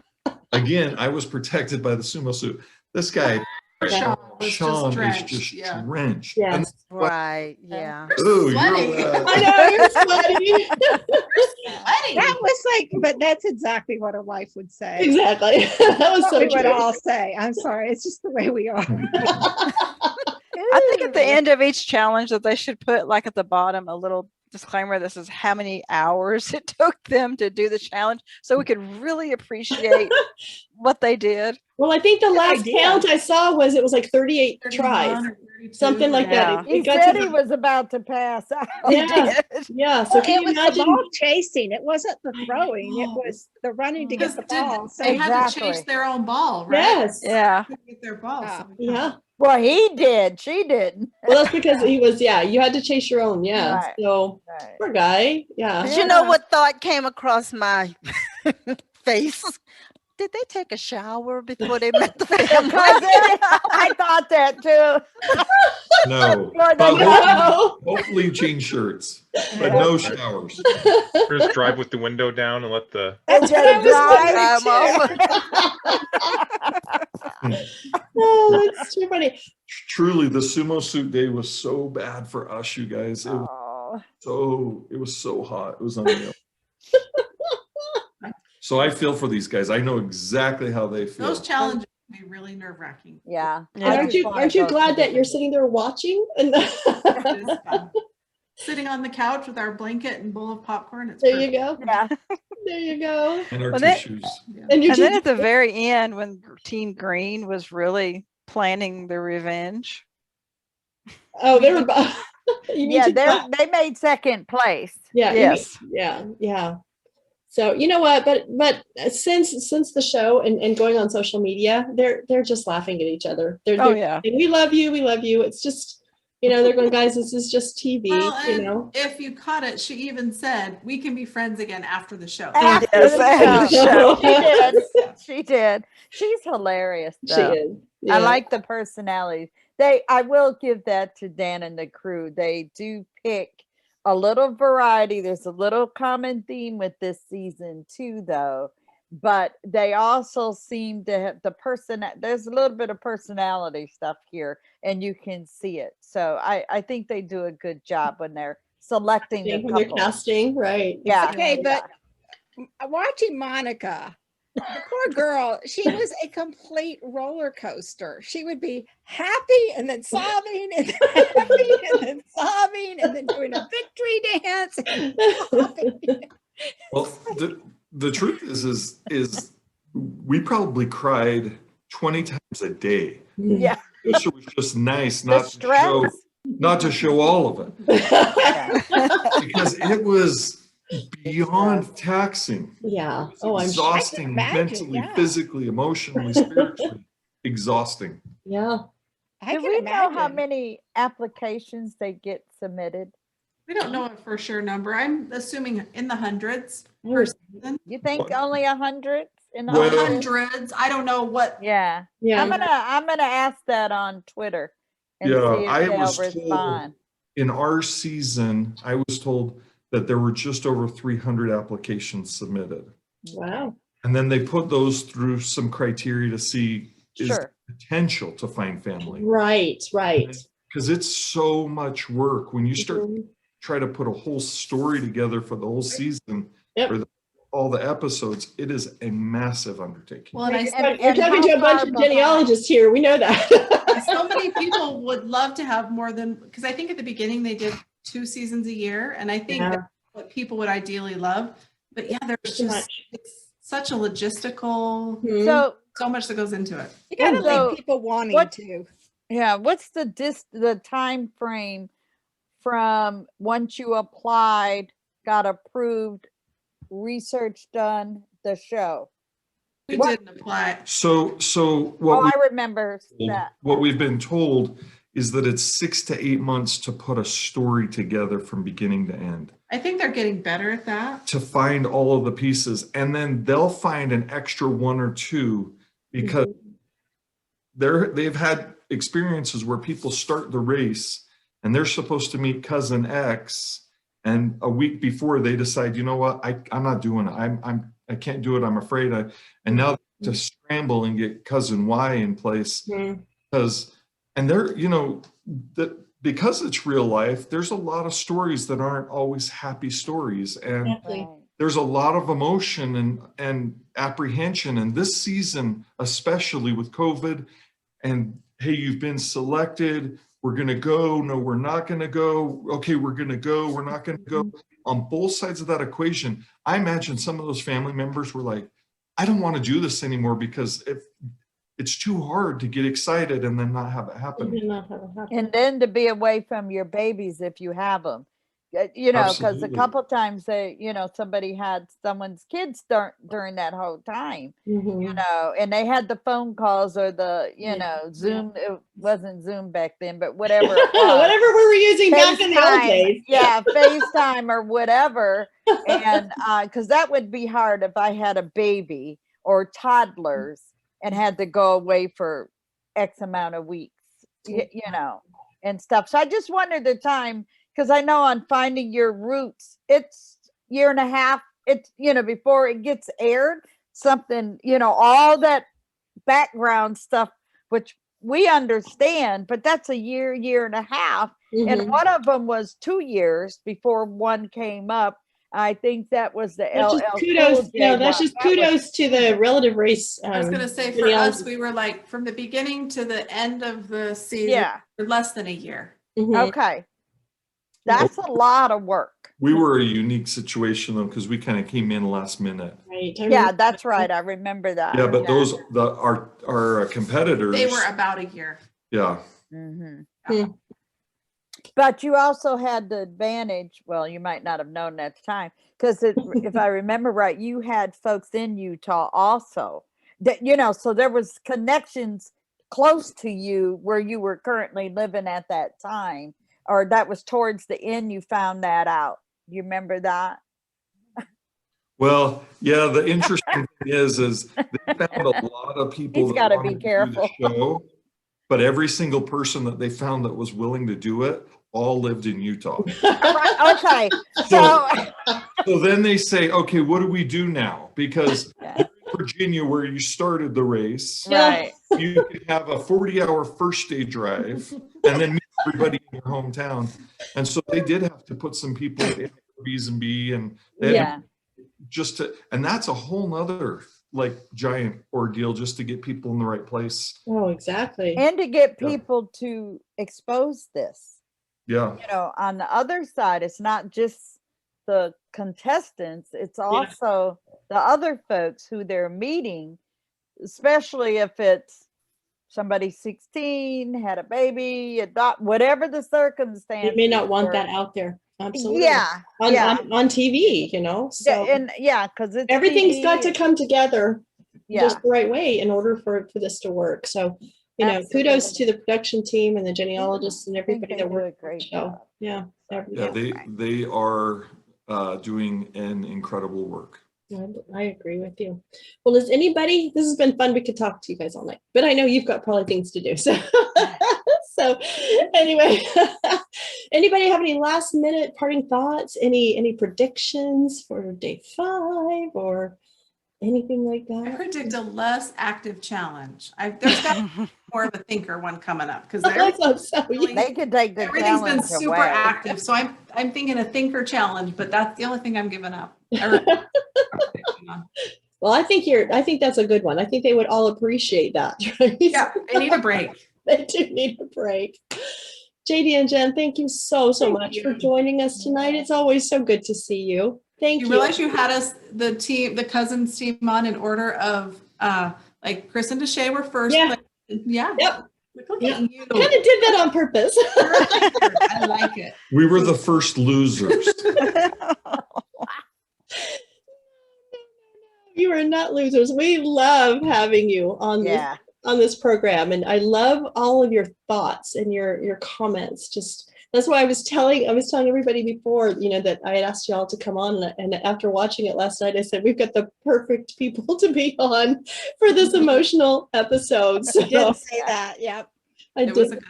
again, I was protected by the sumo suit. This guy, Sean was just Sean, is drenched, just yeah. drenched. Yes. And, Right. Yeah. oh, Sweating. you're I know you're sweaty. Sweaty. That was like, but that's exactly what a wife would say. Exactly. That was What so we would true. all say. I'm sorry, it's just the way we are. Isn't I think at the end of each challenge that they should put like at the bottom a little disclaimer that says how many hours it took them to do the challenge, so we could really appreciate what they did. Well, I think the last idea. count I saw was it was like 38 tries, 31 or 32, something like Yeah. that. He It got said to he the, was about to pass out. yeah, Did. yeah. So Well, can it you was the imagine? ball chasing. It wasn't the throwing. It know. was the running to get the Because ball. So they had to Exactly. chase their own ball, right? Yes. Yeah. To get their ball. Yeah. So Yeah. Well, he did. She didn't. Well, that's because he was. Yeah, you had to chase your own. Yeah. Right. So Right. poor guy. Yeah. But you know Yeah. what thought came across my face? Did they take a shower before they met the family? I thought that too. No, Lord, but they- hopefully change shirts, but no showers. Or just drive with the window down and let the That's what I was wondering too. Oh, that's too funny. Truly, the sumo suit day was so bad for us, you guys. It was so hot. It was unreal. So I feel for these guys. I know exactly how they feel. those challenges can be really nerve wracking. Yeah. And Yeah. aren't you glad that you're sitting there watching? And Sitting on the couch with our blanket and bowl of popcorn. It's there you perfect. go. Yeah. There you go. And our Well, that- tissues. And you And then just at the very end, when Team Green was really planning the revenge. oh, they were. You need Yeah, to- they made second place. yeah. Yes. Yeah. So you know what? But since the show and going on social media, they're just laughing at each other. Oh yeah. saying, we love you. It's just, they're going, guys, this is just TV. Well, and if you caught it, she even said, we can be friends again after the show. After Yes, the after show. the She did. She did. She's hilarious. She Though. is. I Yeah. like the personalities. I will give that to Dan and the crew. They do pick a little variety. There's a little common theme with this season too, though. But they also seem to have there's a little bit of personality stuff here, and you can see it. So I think they do a good job when they're selecting the when they're couple. casting, right? Yeah. Okay, but watching Monica, the poor girl, she was a complete roller coaster. She would be happy and then sobbing and then happy and then sobbing and then doing a victory dance. And sobbing. Well, the truth is we probably cried 20 times a day. Yeah. It was just nice The not stress. to show all of it, because it was beyond taxing. Yeah. Oh, I'm sure. Exhausting, imagine, mentally, yeah. physically, emotionally, spiritually, exhausting. Yeah. I Do can we know how imagine. many applications they get submitted? We don't know a for sure number. I'm assuming in the hundreds Oh, per season. You think Well- only 100 in the Well- Hundreds. I don't know what. Yeah. Yeah. I'm gonna ask that on Twitter and Yeah, see if I they'll was told- respond. In our season, I was told that there were just over 300 applications submitted. Wow. And then they put those through some criteria to see is Sure. there potential to find family. Right. Because it's so much work when you start Mhm. try to put a whole story together for the whole season Yep. or all the episodes. It is a massive undertaking. Well, and I And- You're talking to a how bunch far of behind? genealogists here. We know that. so many people would love to have more than, because I think at the beginning they did 2 seasons a year, and I think Yeah. that's what people would ideally love. But yeah, there's Too just much. it's such a logistical, Mhm. So so much that goes into it. You gotta So, leave people wanting what- to. yeah, what's the time frame from once you applied, got approved, research done, the show? We What- didn't apply. So Oh, what I remember that. we've been told is that it's 6 to 8 months to put a story together from beginning to end, I think they're getting better at that. to find all of the pieces, and then they'll find an extra 1 or 2 because they've had experiences where people start the race and they're supposed to meet cousin X, and a week before they decide, you know what, I'm not doing it. I can't do it. I'm afraid. And now to scramble and get cousin Y in place Mhm. because, and they're, because it's real life, there's a lot of stories that aren't always happy stories. And Exactly. Right. there's a lot of emotion and apprehension. And this season, especially with COVID, and hey, you've been selected, we're going to go. No, we're not going to go. Okay, we're going to go. We're not going to go. On both sides of that equation, I imagine some of those family members were like, I don't want to do this anymore because it's too hard to get excited and then not have it happen. And then to be away from your babies if you have them. You know, because a Absolutely. couple times they, you know, somebody had someone's kids during that whole time, you know, and they had the phone calls or the, you know, Zoom. It wasn't Zoom back then, but whatever it was. Whatever we were using back in the old days. Yeah, FaceTime or whatever. And because that would be hard if I had a baby or toddlers and had to go away for X amount of weeks, you know, and stuff. So I just wondered the time. Because I know on Finding Your Roots, it's year and a half, it's, you know, before it gets aired, something, you know, all that background stuff, which we understand, but that's a year and a half. And one of them was 2 years before one came up. I think that was the That's just kudos. No, that's just kudos to the relative race. I was going to say for us, we were like from the beginning to the end of the season, for less than a year. Okay. That's a lot of work. We were a unique situation though, because we kind of came in last minute. Right. Yeah, that's right. I remember that. Yeah, but those our competitors. They were about a year. Yeah. But you also had the advantage. Well, you might not have known at the time because if I remember right, you had folks in Utah also. That, you know, so there was connections close to you where you were currently living at that time. Or that was towards the end you found that out. You remember that? Well, yeah, the interesting thing is they found a lot of people He's that gotta wanted be careful. to do the show, but every single person that they found that was willing to do it all lived in Utah. Okay. So then they say, okay, what do we do now? Because Virginia, where you started the race, right, you could have a 40-hour first day drive and then meet everybody in your hometown. And so they did have to put some people in Airbnb and they had and that's a whole nother like giant ordeal just to get people in the right place. Oh, exactly. And to get people to expose this. Yeah. You know, on the other side, it's not just the contestants, it's also the other folks who they're meeting, especially if it's somebody 16, had a baby, adopt, whatever the circumstance. You may not want that out there. Absolutely. Yeah. On TV, you know. So and because it's everything's TV, got to come together just the right way in order for this to work. So, you know, kudos to the production team and the genealogists and everybody that worked on the show. Yeah. They are doing an incredible work. I agree with you. Well, does anybody, this has been fun. We could talk to you guys all night, but I know you've got probably things to do. So anyway, anybody have any last minute parting thoughts? Any predictions for day 5 or anything like that? I predict a less active challenge. There's got to be more of a thinker one coming up because they could take the everything's been super active. So I'm thinking a thinker challenge, but that's the only thing I'm giving up. Well, I think that's a good one. I think they would all appreciate that. Right? Yeah, they need a break. They do need a break. JD and Jen, thank you so much for joining us tonight. It's always so good to see you. Thank you. You realize you had us, the cousins team on in order of like Chris and Deshay were first. Yeah. Yeah. Yep. Look at you. Kind of did that on purpose. I like it. We were the first losers. You are not losers. We love having you on this program, and I love all of your thoughts and your comments. Just that's why I was telling everybody before, you know, that I had asked y'all to come on, and after watching it last night, I said we've got the perfect people to be on for this emotional episode. So I did say that. Yep. I did.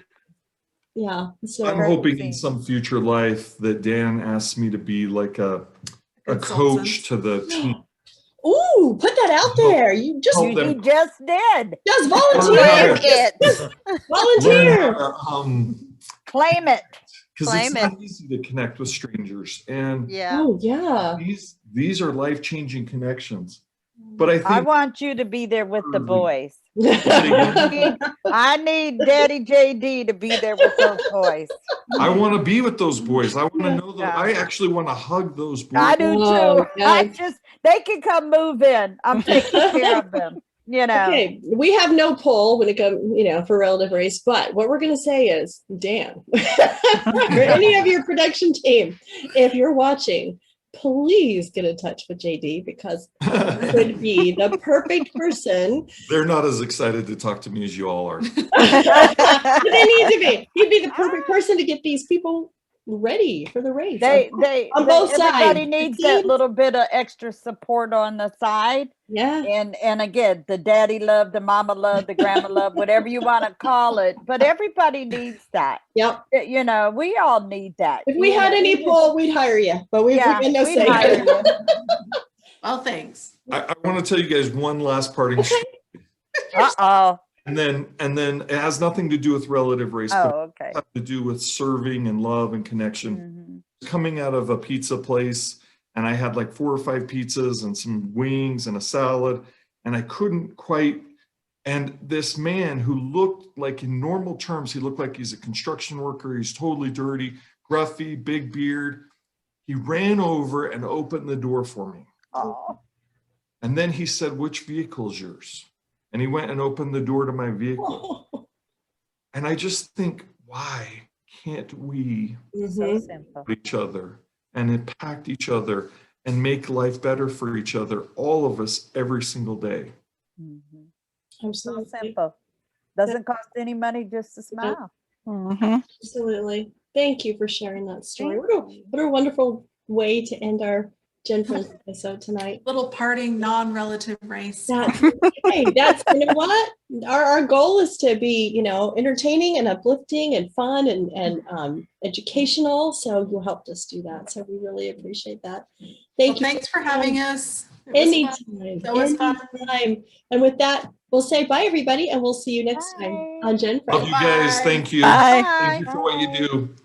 Yeah. So I'm hoping in some future life that Dan asks me to be like a coach to the team. Ooh, put that out there. You just did. Just volunteer. Volunteer. Claim it. Because it's not easy to connect with strangers. And these are life-changing connections. But I I think want you to be there with the boys. I I need Daddy JD to be there with those boys. want to be with those boys. I want to Yeah. know them. I actually want to hug those boys. I do Oh, too. I yes. just, they can come move in. I'm taking care of them, you know. Okay, we have no poll when it comes, for relative race, but what we're going to say is, Dan, or any of your production team, if you're watching, please get in touch with JD because he would be the perfect person. They're not as excited to talk to me as you all are. But they need to be. He'd be the perfect person to get these people ready for the race. On both everybody sides. needs that little bit of extra support on the side. Yeah. And again, the daddy love, the mama love, the grandma love, whatever you want to call it. But everybody needs that. Yep. You know, we all need that. If we had any poll, we'd hire you, but we had no we'd say. hire you. Well, thanks. I want to tell you guys one last parting story. Uh-oh. And then it has nothing to do with relative race, but Oh, okay. it has to do with serving and love and connection. Coming out of a pizza place, and I had like 4 or 5 pizzas and some wings and a salad, and I couldn't quite. And this man who looked like, in normal terms, he looked like he's a construction worker. He's totally dirty, gruffy, big beard. He ran over and opened the door for me. Oh. And then he said, "Which vehicle is yours?" And he went and opened the door to my vehicle. And I just think, why can't we So simple. each other and impact each other and make life better for each other, all of us, every single day? So Absolutely. simple. Doesn't cost any money just to smile. Absolutely. Thank you for sharing that story. What a wonderful way to end our GenFriends episode tonight. Little parting non-relative race. That's you know what? Our goal is to be, entertaining and uplifting and fun and educational. So you helped us do that. So we really appreciate that. Thank you. Thanks for having us. It was fun. Anytime. It was fun. Anytime. And with that, we'll say bye, everybody, and we'll see you next time on GenFriends. Love you guys. Thank you. Bye. Thank you for what you do.